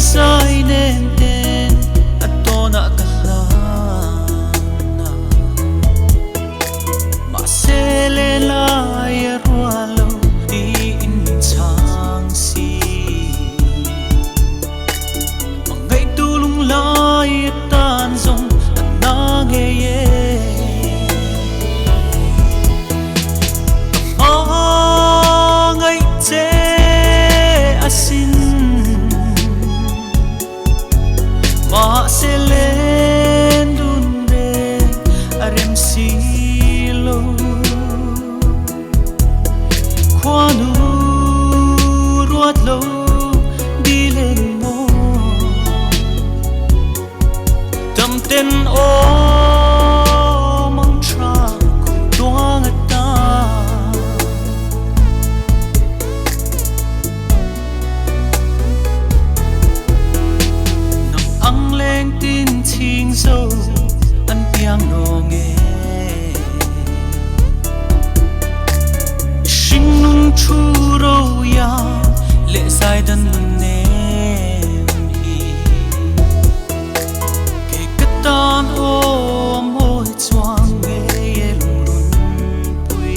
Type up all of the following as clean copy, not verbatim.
sai nên tên atona kalana ma se le la ya rualo di in chang si mangai tulung lai tan zong na ngei ma se len dun de arem silo kwanu ruat lo đi lên mo tâm tên o mong tra doang ta tin chinh sâu ăn piano nghe sinh nung chu râu ya lệ dài đân nêm hi kể cất tan ôm hôi choang nghe lung run pui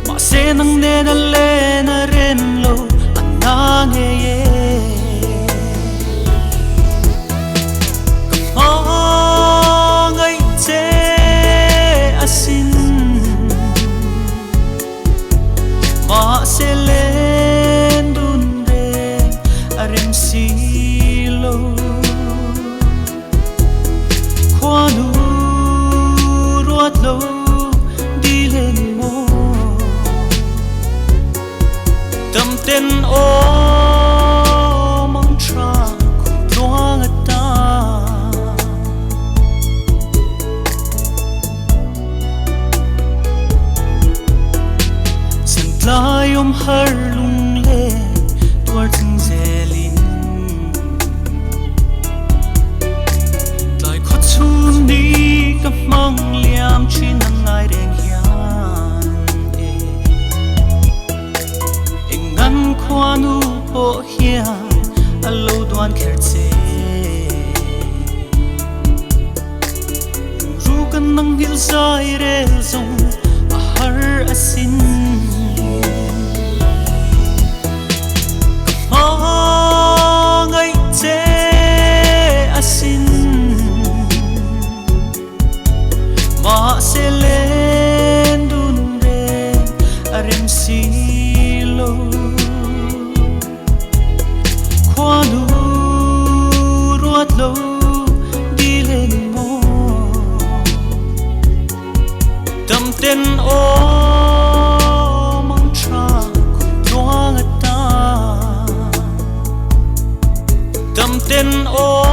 mà sẽ nâng nê na lê na ren lo anh na nghe ma se len dun de arem silo kwanu ruat lo đi lên mo tâm tên o mong tra doang ta lai har lung le tuar chung zelin lai kho chu ni ka mang liam chin ang ai reng hian engan khwanu po hian alo duan kher che ru kan nang hil sai re zong a har asin ma se len dun de arem silo kwanu ruat lo đi lên mo tâm tên o mong tra doang ta tâm tên o